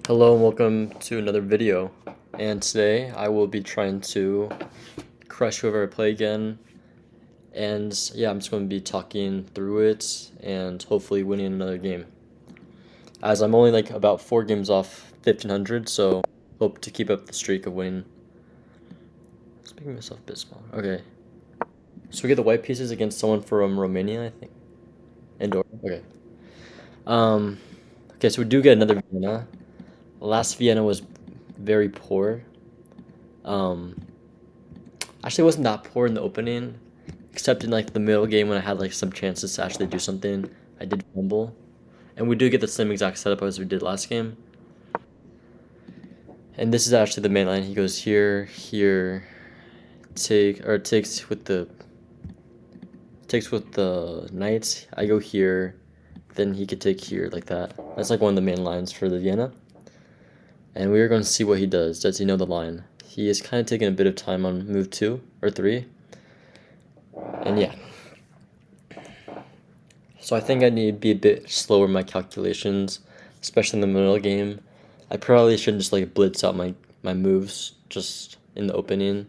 Hello and welcome to another video. And today I will be trying to crush whoever I play again. And yeah, I'm just going to be talking through it and hopefully winning another game. As I'm only like about 4 games off 1500, so hope to keep up the streak of winning. Let's make myself a bit smaller. Okay. So we get the white pieces against someone from Romania, I think. Andorra. Okay. Um. Okay, so we do get another Vienna. Last Vienna was very poor. Um. Actually, it wasn't that poor in the opening, except in like the middle game when I had like some chances to actually do something. I did fumble, and we do get the same exact setup as we did last game. And this is actually the main line. He goes here, here, takes with the knights. I go here, then he could take here like that. That's like one of the main lines for the Vienna. And we are going to see what he does. Does he know the line? He is kind of taking a bit of time on move 2 or 3. And yeah. So I think I need to be a bit slower in my calculations, especially in the middle of the game. I probably shouldn't just like blitz out my moves just in the opening.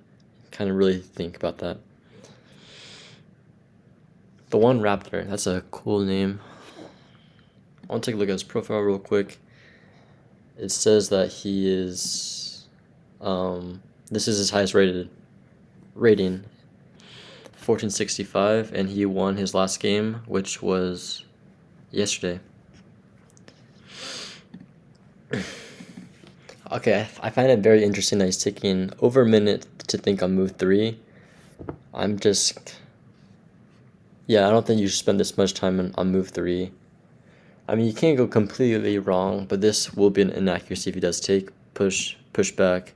Kind of really think about that. The One Raptor, that's a cool name. I want to take a look at his profile real quick. It says that he is, this is his highest rating, 1465, and he won his last game, which was yesterday. Okay, I find it very interesting that he's taking over a minute to think on move 3. I'm just, yeah, I don't think you should spend this much time on move 3. I mean, you can't go completely wrong, but this will be an inaccuracy if he does take push back.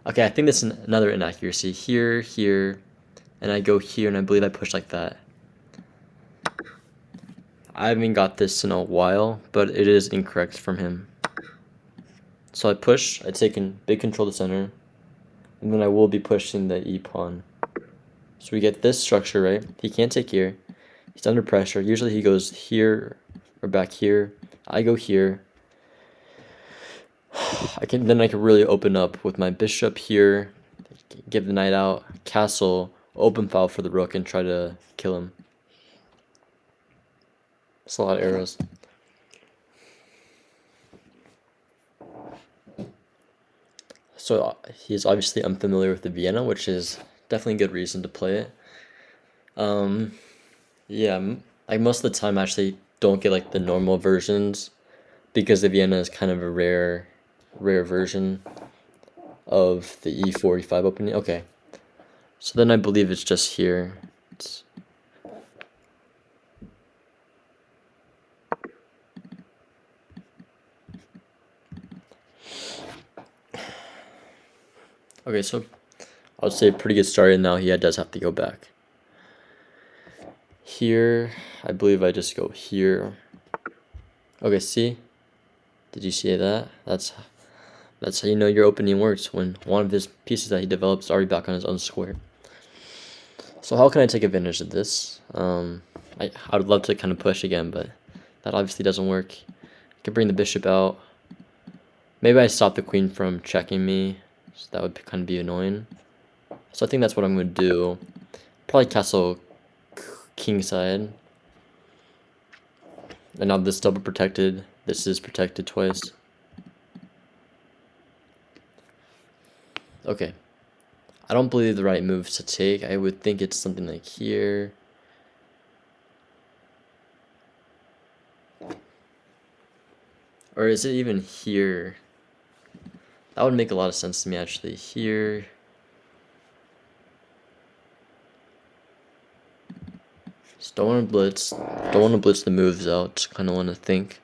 Okay, I think this is another inaccuracy. Here, here, and I go here, and I believe I push like that. I haven't got this in a while, but it is incorrect from him. So I push, I take in big control of the center, and then I will be pushing the E pawn. So we get this structure, right? He can't take here. He's under pressure. Usually he goes here or back here. I go here. I can really open up with my bishop here, give the knight out, castle, open file for the rook, and try to kill him. It's a lot of arrows. So he's obviously unfamiliar with the Vienna, which is definitely a good reason to play it. Yeah, like most of the time I actually don't get like the normal versions because the Vienna is kind of a rare version of the E45 opening. Okay, so then I believe it's just here. Okay, so I would say pretty good start, and now he does have to go back. Here, I believe I just go here. Okay, see? Did you see that? That's how you know your opening works, when one of his pieces that he develops is already back on his own square. So how can I take advantage of this? I would love to kind of push again, but that obviously doesn't work. I could bring the bishop out. Maybe I stop the queen from checking me, so that would kind of be annoying. So I think that's what I'm going to do. Probably castle kingside. And now this double protected. This is protected twice. Okay. I don't believe the right moves to take. I would think it's something like here. Or is it even here? That would make a lot of sense to me, actually. Here. Just don't want to blitz. Don't want to blitz the moves out. Just kind of want to think.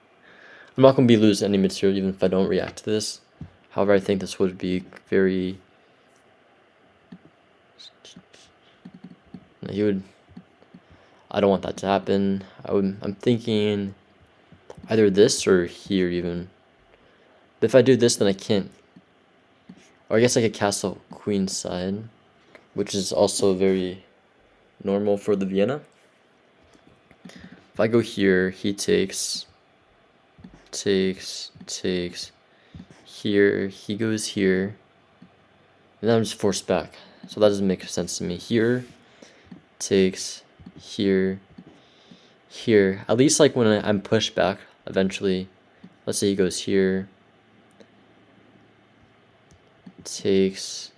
I'm not going to be losing any material even if I don't react to this. However, I think this would be very... He would... I don't want that to happen. I'm thinking either this or here even. But if I do this, then I can't... Or I guess I could castle queen side, which is also very normal for the Vienna. If I go here, he takes... takes, here, he goes here, and then I'm just forced back. So that doesn't make sense to me. Here, takes, here, here. At least like when I'm pushed back, eventually, let's say he goes here, takes,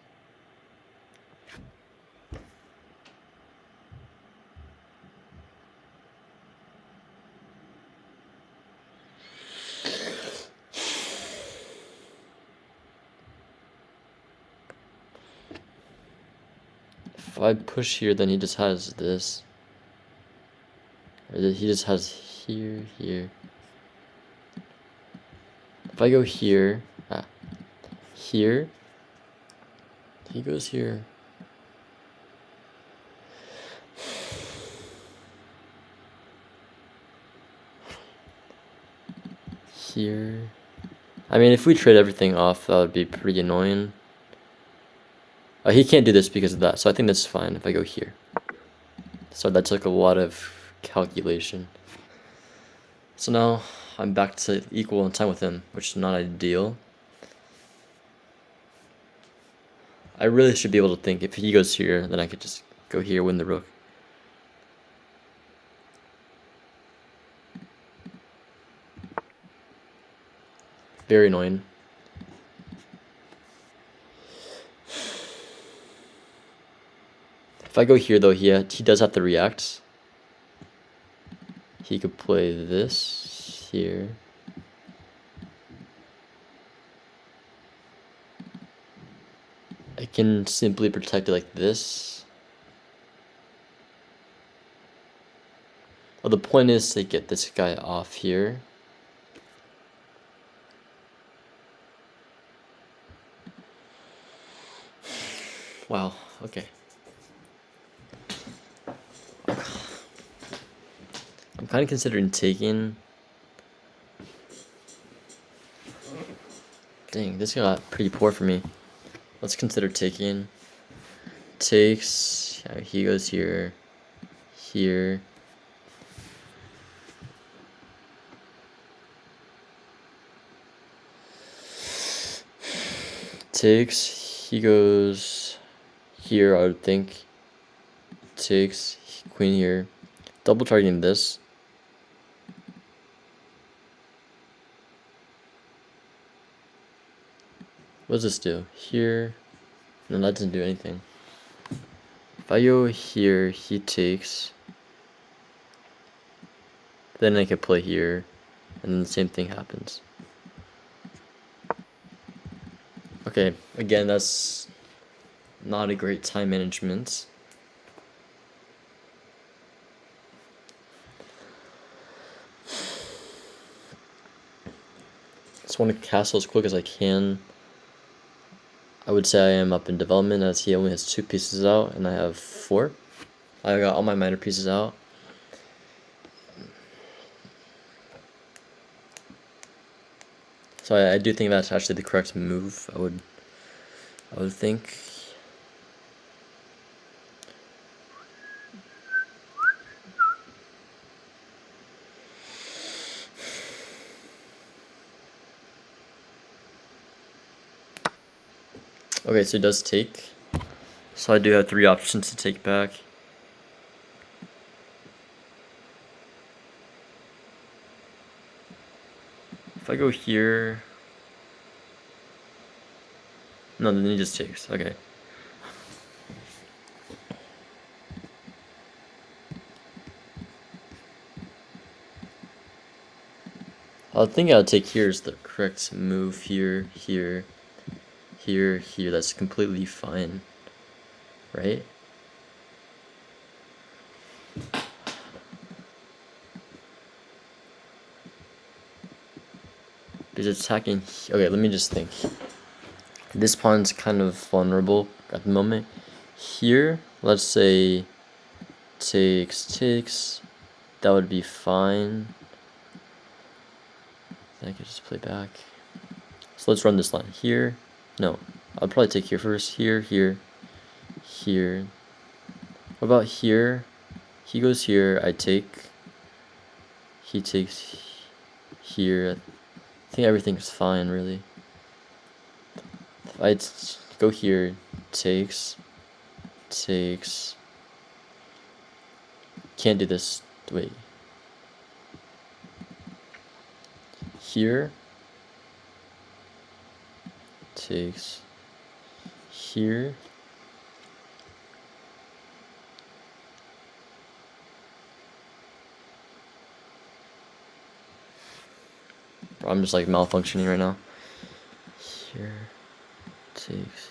if I push here, then he just has this. Or he just has here, here. If I go here, here, he goes here. Here. I mean, if we trade everything off, that would be pretty annoying. He can't do this because of that, so I think that's fine if I go here. So that took a lot of calculation. So now I'm back to equal in time with him, which is not ideal. I really should be able to think if he goes here, then I could just go here, win the rook. Very annoying. If I go here though, he does have to react. He could play this here. I can simply protect it like this. Well, the point is to get this guy off here. Wow, okay. I'm kind of considering taking. Dang, this got pretty poor for me. Let's consider taking. Takes. Yeah, he goes here. Here. Takes. He goes here, I would think. Takes. Queen here. Double targeting this. What does this do? Here. No, that doesn't do anything. If I go here, he takes. Then I could play here. And then the same thing happens. Okay, again, that's not a great time management. Just want to castle as quick as I can. I would say I am up in development as he only has 2 pieces out and I have 4. I got all my minor pieces out. So I do think that's actually the correct move. I would think. Okay, so it does take. So I do have 3 options to take back. If I go here. No, then he just takes. Okay. I think I'll take here is the correct move. Here, here, here, here. That's completely fine. Right? Because attacking. Okay, let me just think. This pawn's kind of vulnerable at the moment. Here, let's say takes. That would be fine. Then I could just play back. So let's run this line. Here. No. I'll probably take here first. Here, here, here. What about here? He goes here. I take. He takes here. think everything's fine, really. If I go here, takes. Can't do this. Wait. Here. Takes. Here. Bro, I'm just like malfunctioning right now. Here. Takes.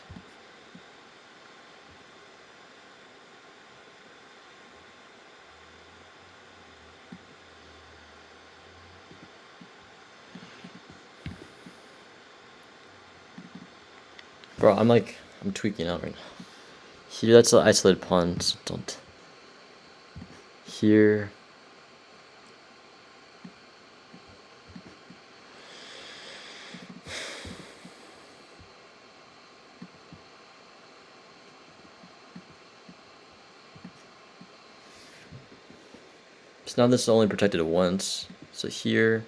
Bro, I'm tweaking out right now. Here, that's an isolated pawn. So don't. Here. So now this is only protected once. So here.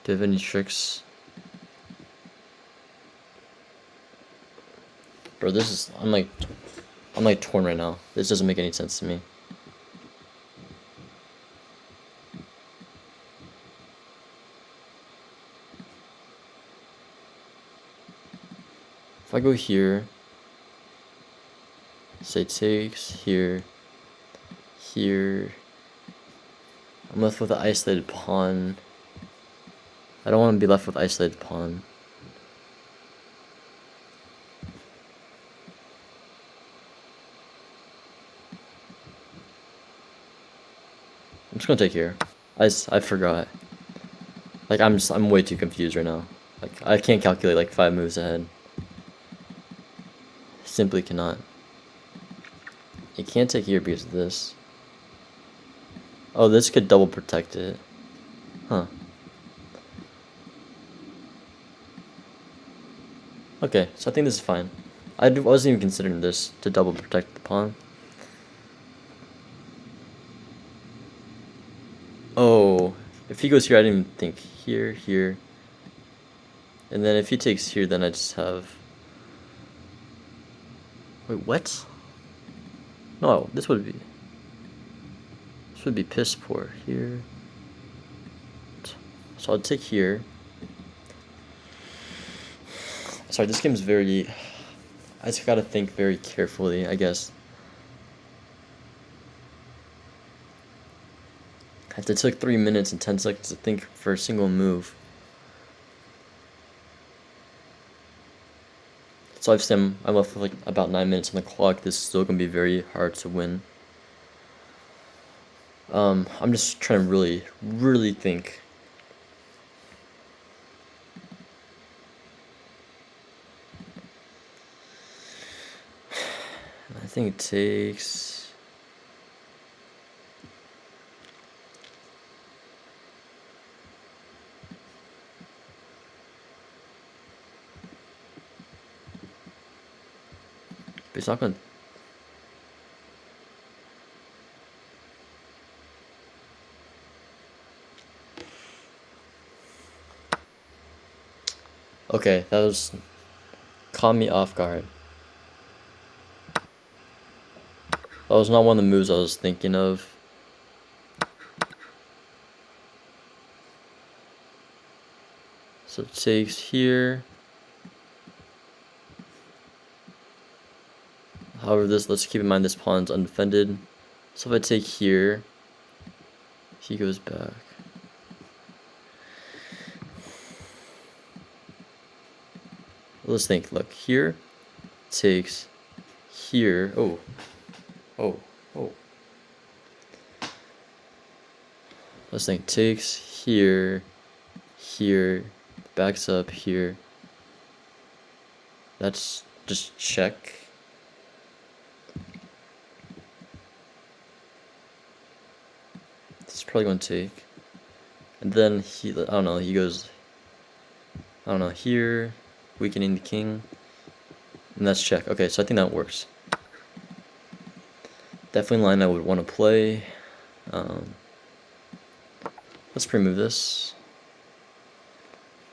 Do you have any tricks? Bro, this is I'm like torn right now. This doesn't make any sense to me. If I go here, say takes, here, I'm left with an isolated pawn. I don't want to be left with isolated pawn. I'm just gonna take here. I forgot. Like I'm way too confused right now. Like I can't calculate like 5 moves ahead. Simply cannot. It can't take here because of this. Oh, this could double protect it. Huh. Okay, so I think this is fine. I wasn't even considering this to double protect the pawn. Oh, if he goes here, I didn't even think. Here. And then if he takes here, then I just have... Wait, what? No, this would be piss poor. Here. So I'll take here. Sorry, this game's very... I just gotta think very carefully, I guess. It took 3 minutes and 10 seconds to think for a single move. So I'm left with like about 9 minutes on the clock. This is still gonna be very hard to win. I'm just trying to really think. I think it takes... But it's not gonna... Okay, that was... Caught me off guard. That was not one of the moves I was thinking of. So it takes here. However, let's keep in mind this pawn's undefended. So if I take here, he goes back. Let's think. Look, here takes here. Oh. Let's think. Takes here, backs up here. That's just check. This is probably going to take. And then I don't know, he goes, I don't know, here, weakening the king. And that's check. Okay, so I think that works. Definitely a line I would want to play. Let's Let's pre-move this.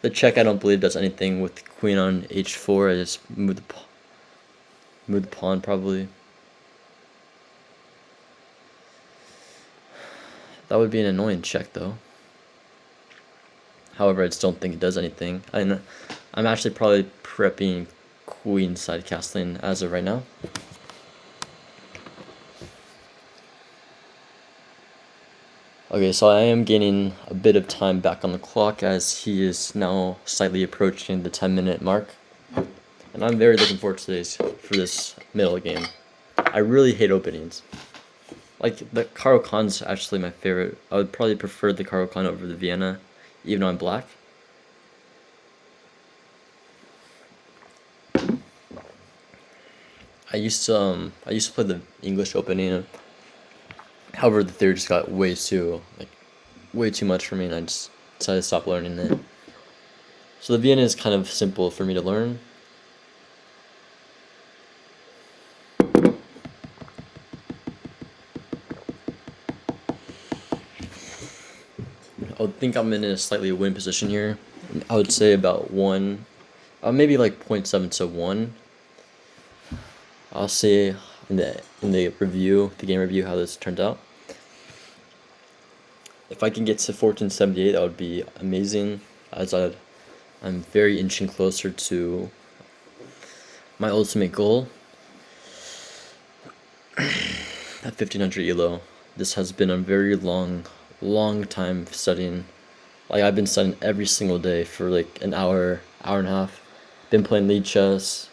The check I don't believe does anything with queen on h4. I just move the pawn probably. That would be an annoying check though. However, I just don't think it does anything. I'm actually probably prepping queenside castling as of right now. Okay, so I am gaining a bit of time back on the clock as he is now slightly approaching the 10-minute mark. And I'm very looking forward to this middle game. I really hate openings. Like, the Caro Kann's actually my favorite. I would probably prefer the Caro Kann over the Vienna, even on black. I used to play the English opening. However, the theory just got way too much for me, and I just decided to stop learning it. So the Vienna is kind of simple for me to learn. I would think I'm in a slightly win position here. I would say about 1, maybe like 0.7 to 1. I'll see in the game review, how this turned out. If I can get to 1478, that would be amazing, as I'm very inching closer to my ultimate goal at 1500 elo. This has been a very long time studying. Like, I've been studying every single day for like an hour and a half. Been playing league chess,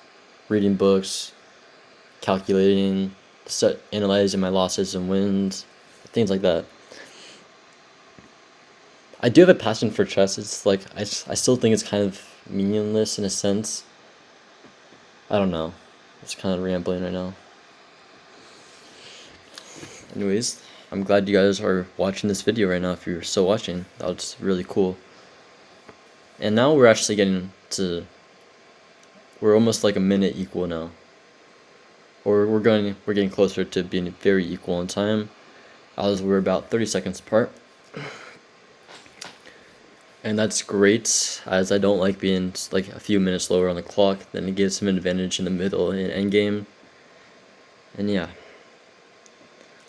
reading books, calculating, analyzing my losses and wins, things like that. I do have a passion for chess. It's like, I still think it's kind of meaningless in a sense. I don't know. It's kind of rambling right now. Anyways, I'm glad you guys are watching this video right now. If you're still watching, that's really cool. And now we're actually we're almost like a minute equal now. Or we're getting closer to being very equal in time, as we're about 30 seconds apart. And that's great, as I don't like being like a few minutes lower on the clock. Then it gives him an advantage in the middle in endgame. And yeah,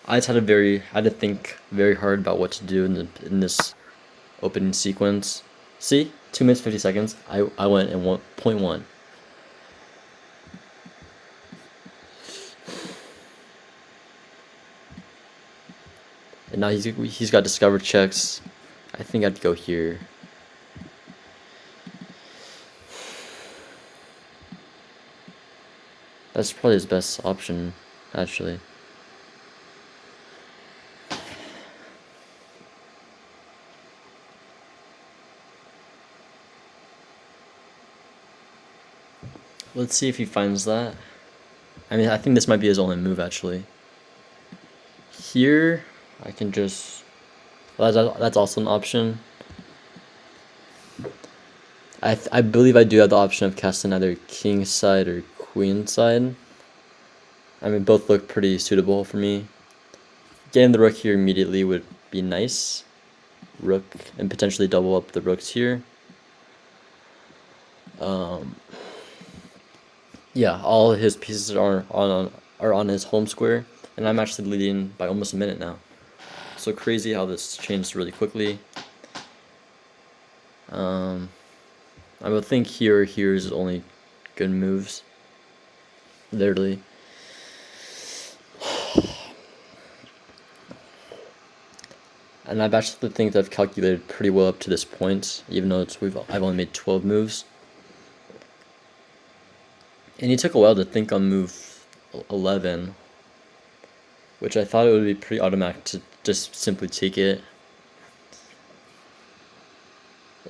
I just had to think very hard about what to do in this opening sequence. See, 2 minutes 50 seconds. I went and won 0.1. And now he's got discovered checks. I think I'd go here. That's probably his best option, actually. Let's see if he finds that. I mean, I think this might be his only move, actually. Here, I can just... Well, that's also an option. I believe I do have the option of casting either king side or queen side. I mean, both look pretty suitable for me. Getting the rook here immediately would be nice. Rook, and potentially double up the rooks here. Yeah, all his pieces are on his home square, and I'm actually leading by almost a minute now. So crazy how this changed really quickly. I would think here's only good moves. Literally. And I've actually think I've calculated pretty well up to this point, even though I've only made 12 moves. And he took a while to think on move 11, which I thought it would be pretty automatic to just simply take it.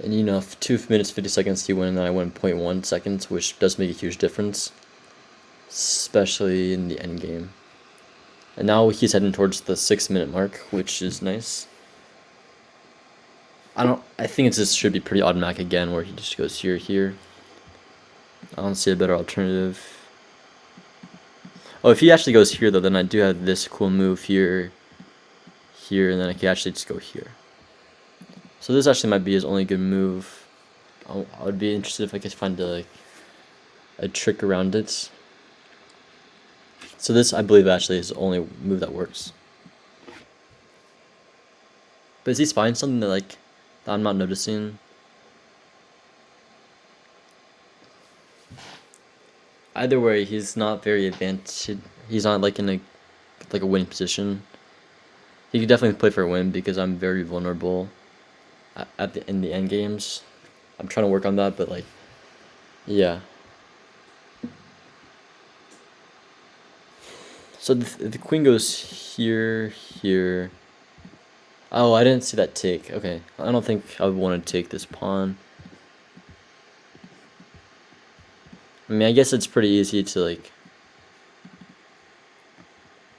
And you know, 2 minutes 50 seconds he win, and I win 0.1 seconds, which does make a huge difference, especially in the end game. And now he's heading towards the 6-minute mark, which is nice. I think it just should be pretty automatic again, where he just goes here. I don't see a better alternative. Oh, if he actually goes here though, then I do have this cool move here, and then I can actually just go here. So this actually might be his only good move. I would be interested if I could find a trick around it. So this, I believe, actually is the only move that works. But is he spying something that I'm not noticing? Either way, he's not very advanced. He's not in a winning position. He could definitely play for a win because I'm very vulnerable in the end games. I'm trying to work on that, but yeah. So the queen goes here, here. Oh, I didn't see that take. Okay, I don't think I would want to take this pawn. I mean, I guess it's pretty easy to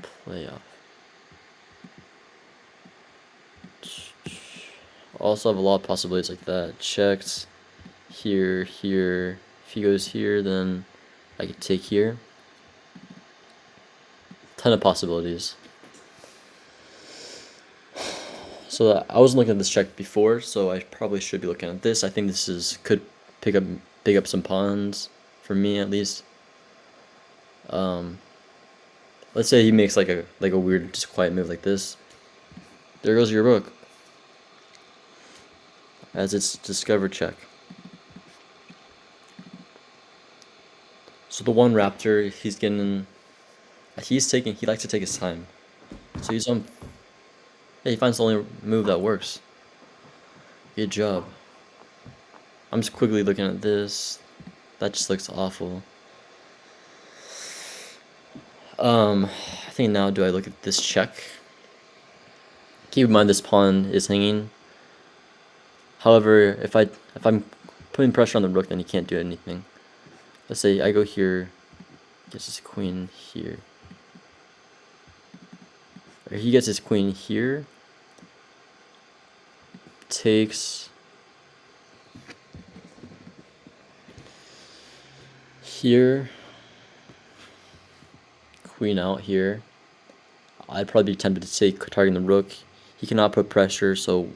play off. Also have a lot of possibilities like that. Checks here, here. If he goes here, then I could take here. Ton of possibilities. So I wasn't looking at this check before, so I probably should be looking at this. I think this could pick up some pawns for me at least. Let's say he makes like a weird just quiet move like this. There goes your rook. As it's discovered check. So the one raptor he likes to take his time. So he's on. Yeah, he finds the only move that works. Good job. I'm just quickly looking at this. That just looks awful. I think now do I look at this check? Keep in mind this pawn is hanging. However, if I'm putting pressure on the rook, then he can't do anything. Let's say I go here, gets his queen here. Or he gets his queen here. Takes here. Queen out here. I'd probably be tempted to take targeting the rook. He cannot put pressure, so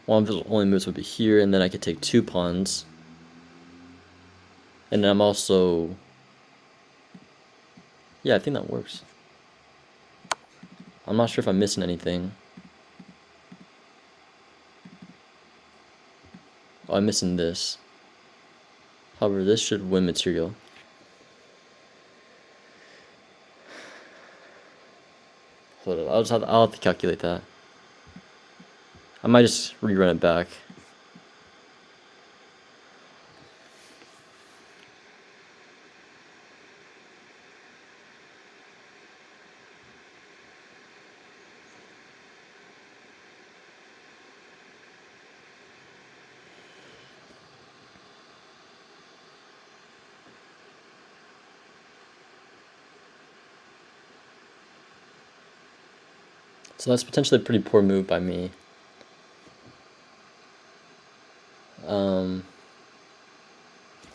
one of his only moves would be here, and then I could take 2 pawns. And then I'm also... Yeah, I think that works. I'm not sure if I'm missing anything. Oh, I'm missing this. However, this should win material. Hold on, I'll have to calculate that. I might just rerun it back. So that's potentially a pretty poor move by me.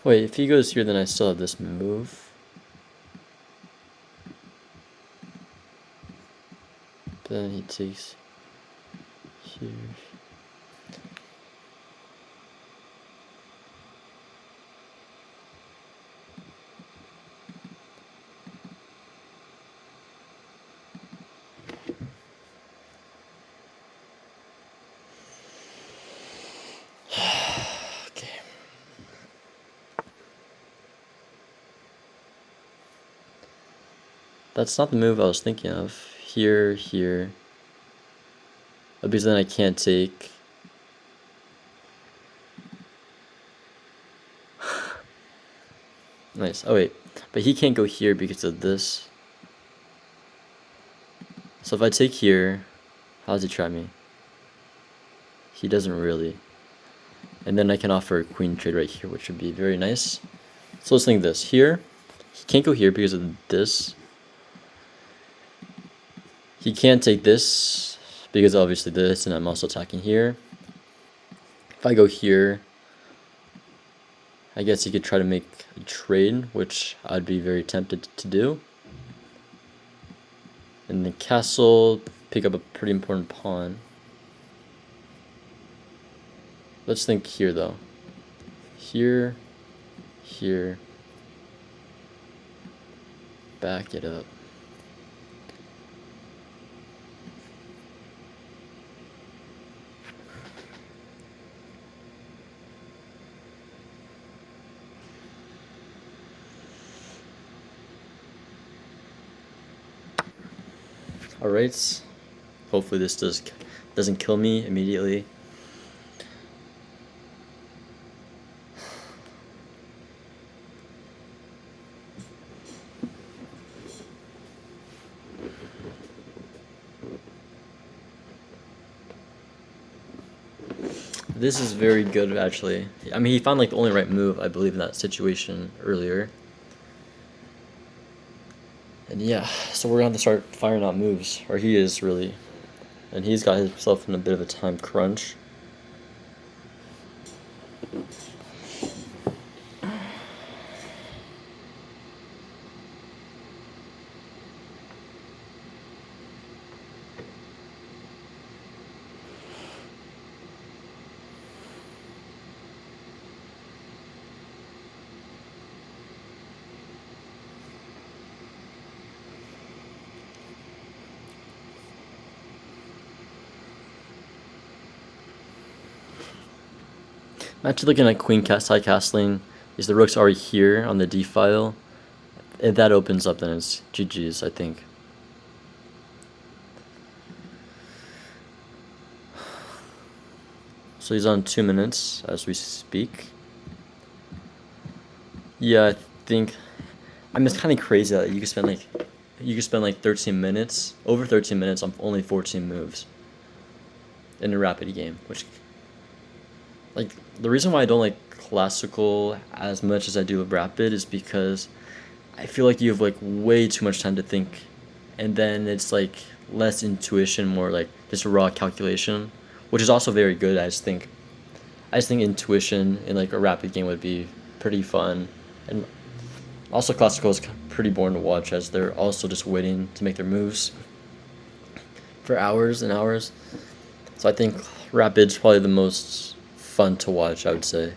Wait, if he goes here, then I still have this move. Then he takes here. Okay. That's not the move I was thinking of. Here, here. Because then I can't take. Nice. Oh wait, but he can't go here because of this. So if I take here, how does he try me? He doesn't really. And then I can offer a queen trade right here, which would be very nice. So let's think this. Here, he can't go here because of this. He can't take this because obviously this, and I'm also attacking here. If I go here, I guess he could try to make a trade, which I'd be very tempted to do. And the castle, pick up a pretty important pawn. Let's think here though. Here, here, back it up. Alright, hopefully this doesn't kill me immediately. This is very good, actually. I mean, he found like the only right move, I believe, in that situation earlier. And yeah, so we're gonna have to start firing out moves, or he is really. And he's got himself in a bit of a time crunch. I'm actually looking at queen side castling. Is the rook's already here on the d file? If that opens up, then it's GG's, I think. So he's on 2 minutes as we speak. Yeah, I think. I mean, it's kind of crazy that you could spend like 13 minutes, over 13 minutes on only 14 moves in a rapid game, which, like, the reason why I don't like classical as much as I do rapid is because I feel like you have like way too much time to think, and then it's like less intuition, more like just raw calculation, which is also very good. I just think intuition in like a rapid game would be pretty fun, and also classical is pretty boring to watch as they're also just waiting to make their moves for hours and hours. So I think rapid's probably the most fun to watch, I would say.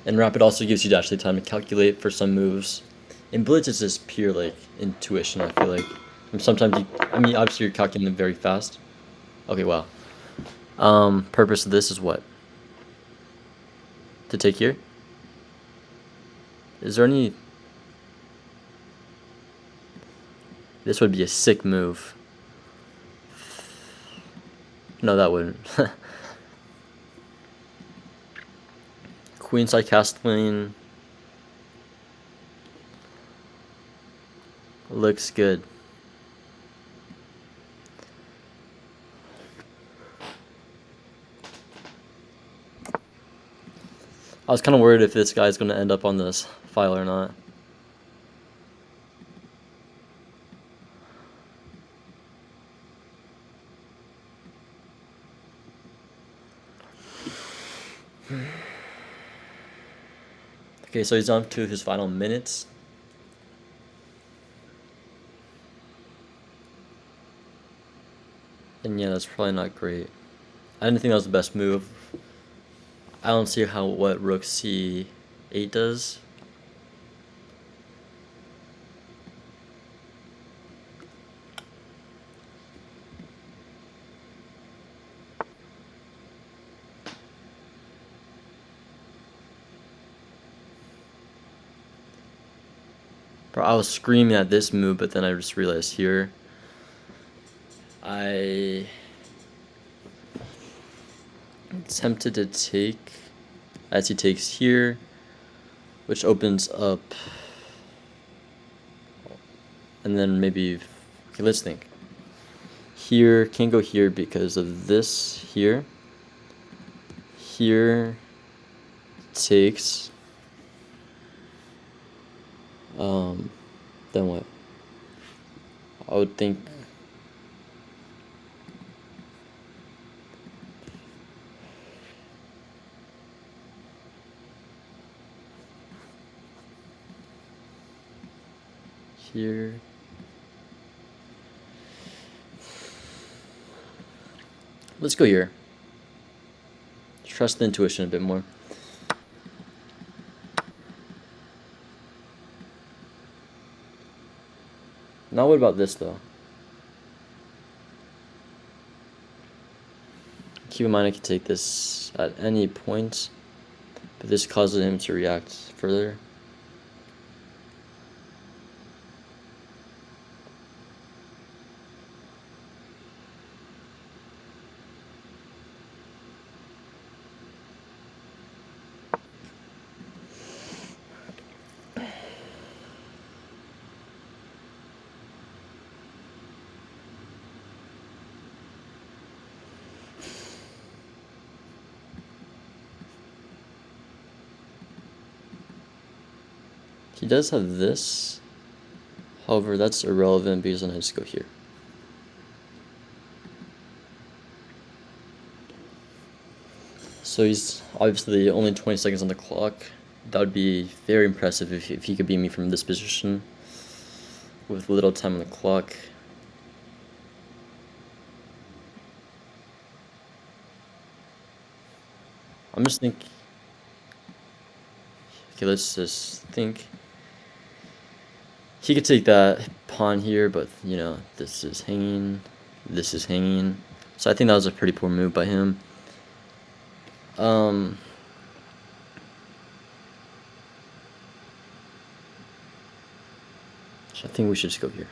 And rapid also gives you actually time to calculate for some moves. And blitz is just pure like intuition, I feel like. And sometimes I mean, obviously you're calculating very fast. Okay, wow. Purpose of this is what? To take here? Is there any... This would be a sick move. No, that wouldn't. Queenside castling looks good. I was kind of worried if this guy's going to end up on this file or not. Okay, so he's on to his final minutes. And yeah, that's probably not great. I didn't think that was the best move. I don't see how what rook c8 does. Bro, I was screaming at this move, but then I just realized here. I tempted to take as he takes here, which opens up, and then maybe, okay, let's think. Here, can't go here because of this here. Here takes, then what? I would think here. Let's go here. trust the intuition a bit more. Now what about this though? Keep in mind I can take this at any point, but this causes him to react further. He does have this, however that's irrelevant because then I just go here. So he's obviously only 20 seconds on the clock. That would be very impressive if he could beat me from this position with little time on the clock. I'm just thinking. Okay, let's just think. He could take that pawn here, but you know, this is hanging. This is hanging. So I think that was a pretty poor move by him. So I think we should just go here.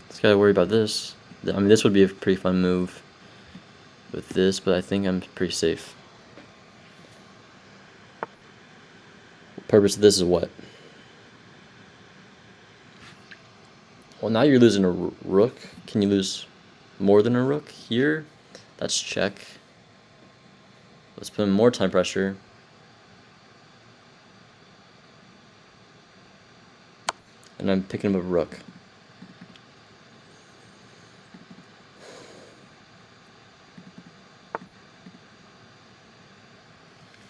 Just gotta worry about this. I mean, this would be a pretty fun move with this, but I think I'm pretty safe. The purpose of this is what? Well, now you're losing a rook. Can you lose more than a rook here? That's check. Let's put in more time pressure. And I'm picking up a rook.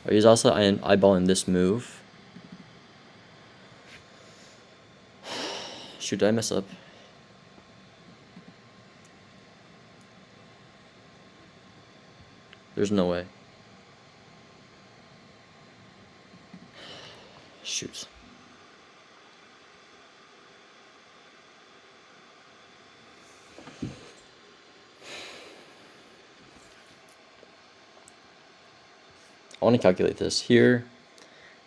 He's also eyeballing this move. Shoot, did I mess up? There's no way. Shoot. I want to calculate this. Here,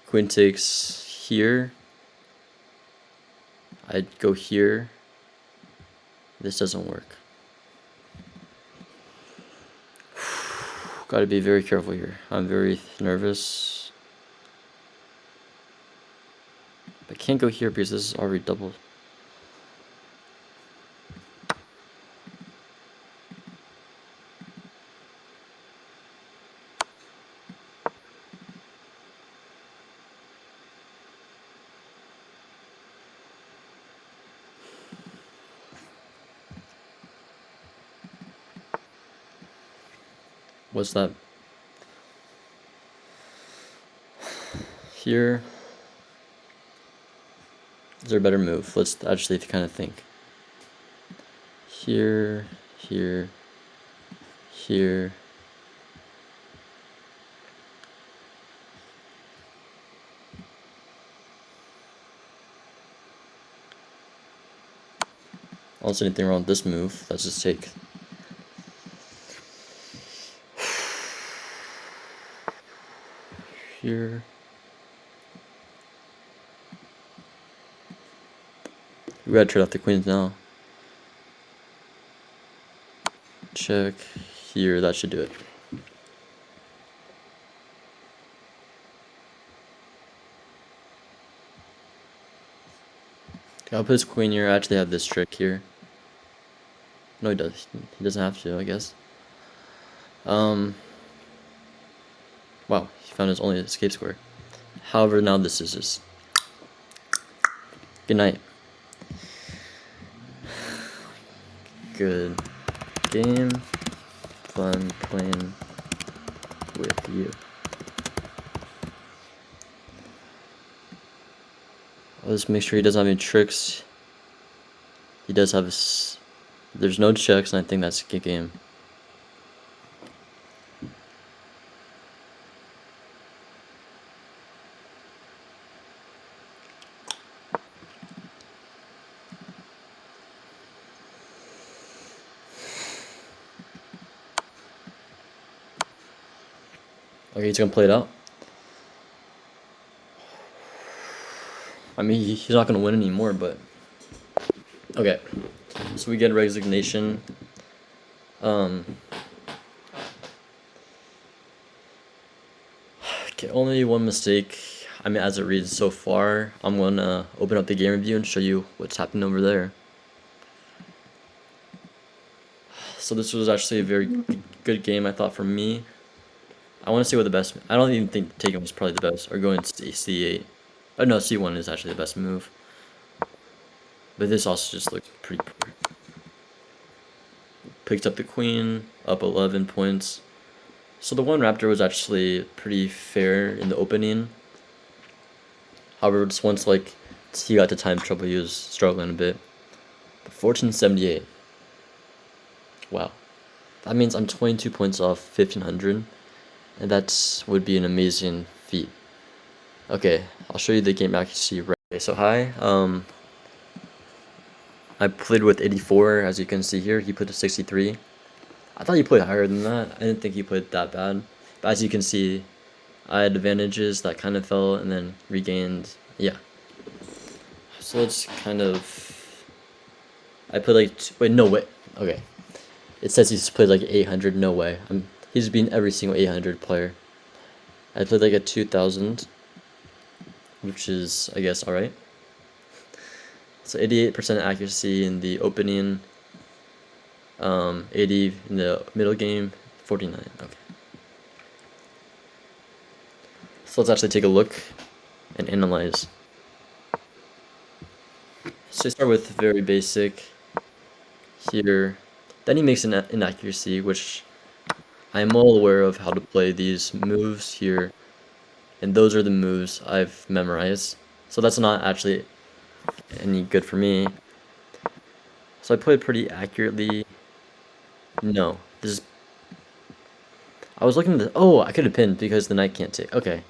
queen takes here. I'd go here. This doesn't work. Gotta be very careful here. I'm very nervous. I can't go here because this is already doubled. What's that? Here. Is there a better move? Let's actually kind of think. Here, here, here. I don't see anything wrong with this move. Let's just take. Here. We gotta trade off the queens now. Check here, that should do it. I'll put his queen here. I actually have this trick here. No, he does. He doesn't have to, I guess. Wow, he found his only escape square. However, now this is just. Good night. Good game. Fun playing with you. I'll just make sure he doesn't have any tricks. He does have there's no checks, and I think that's a good game. Okay, he's gonna play it out. I mean, he's not gonna win anymore, but okay. So we get resignation. Okay, only one mistake. I mean, as it reads so far, I'm gonna open up the game review and show you what's happening over there. So this was actually a very good game, I thought, for me. I want to see what the best. I don't even think taking was probably the best, or going to c8. Oh no, c1 is actually the best move. But this also just looks pretty poor. Picked up the queen, up 11 points. So the one raptor was actually pretty fair in the opening. However, just once like he got to time trouble, he was struggling a bit. But 1478. Wow. That means I'm 22 points off 1500, and that would be an amazing feat. Okay, I'll show you the game accuracy right. Okay, so hi. I played with 84, as you can see here. He put a 63. I thought he played higher than that. I didn't think he played that bad. But as you can see, I had advantages that kind of fell and then regained. Yeah. So let's kind of. I played like. Wait, no, wait. Okay. It says he's played like 800. No way. He's been every single 800 player. I played like a 2000, which is, I guess, alright. So 88% accuracy in the opening, 80 in the middle game, 49. Okay. So let's actually take a look and analyze. So I start with very basic here. Then he makes an inaccuracy, which I am all aware of how to play these moves here. And those are the moves I've memorized. So that's not actually any good for me. So I played pretty accurately. No, this is. I was looking at the. Oh, I could have pinned because the knight can't take. Okay.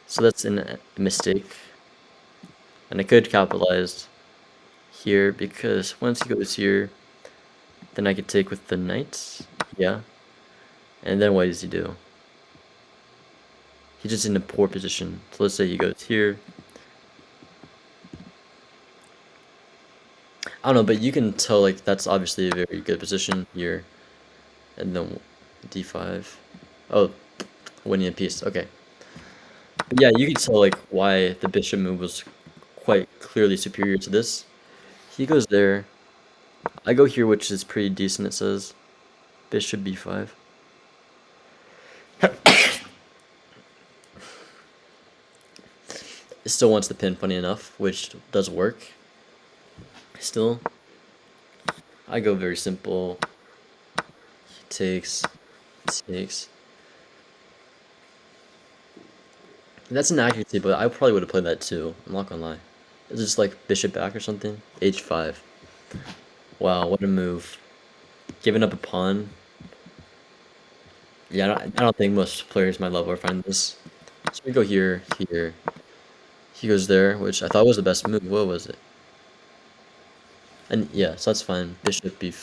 So that's a mistake. And I could capitalize here because once he goes here, then I could take with the knight. Yeah. And then what does he do? He's just in a poor position. So let's say he goes here. I don't know, but you can tell like that's obviously a very good position here. And then d5. Oh, winning a piece. Okay. But yeah, you can tell like why the bishop move was quite clearly superior to this. He goes there. I go here, which is pretty decent, it says. Bishop b5. It still wants the pin, funny enough, which does work. Still, I go very simple. He takes. That's an accuracy, but I probably would have played that too. I'm not gonna lie. Is this like bishop back or something? h5. Wow, what a move. Giving up a pawn. Yeah, I don't think most players my level are finding this. So we go here, here. He goes there, which I thought was the best move. What was it? And yeah, so that's fine. Bishop b.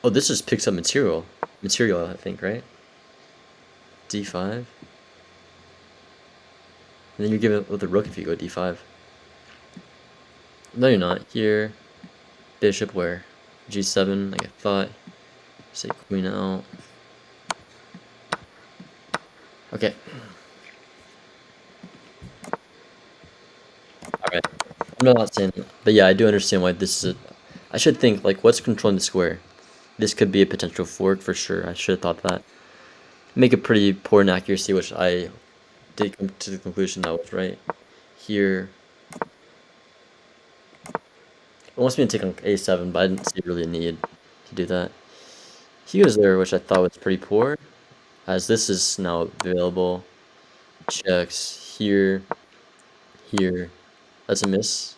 Oh, this just picks up material. Material, I think, right? d5. And then you give it with the rook if you go d5. No, you're not. Here, bishop where? g7, like I thought. Say queen out. Okay. Alright. I'm not saying that. But yeah, I do understand why this is a... I should think, like, what's controlling the square? This could be a potential fork for sure. I should have thought that. Make a pretty poor inaccuracy, which I did come to the conclusion that was right. Here. It wants me to take on a7, but I didn't see really a need to do that. He goes there, which I thought was pretty poor, as this is now available. Checks here. here. That's a miss.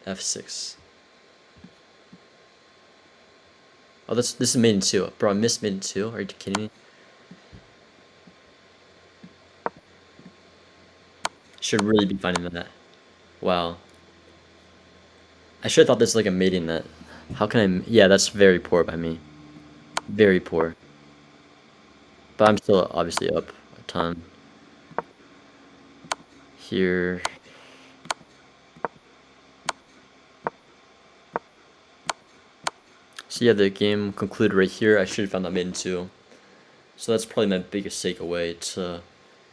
F6. Oh, this is made in 2. Bro, I missed made in 2. Are you kidding me? Should really be finding that. Wow. I should have thought this was like a mating net. How can I... Yeah, that's very poor by me. Very poor. But I'm still obviously up a ton. Here. So yeah, the game concluded right here. I should have found that maiden too. So that's probably my biggest takeaway. To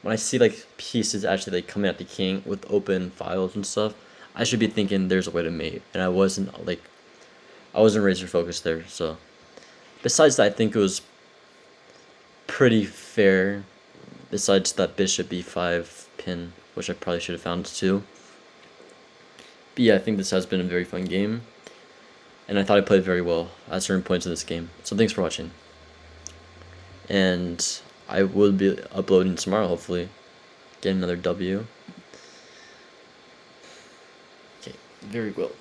when I see like pieces actually like coming at the king with open files and stuff, I should be thinking there's a way to mate, and I wasn't razor focused there. So besides that, I think it was pretty fair. Besides that bishop e5 pin, which I probably should have found too. But yeah, I think this has been a very fun game, and I thought I played very well at certain points in this game. So thanks for watching. And I will be uploading tomorrow, hopefully. Get another W. Okay, very well.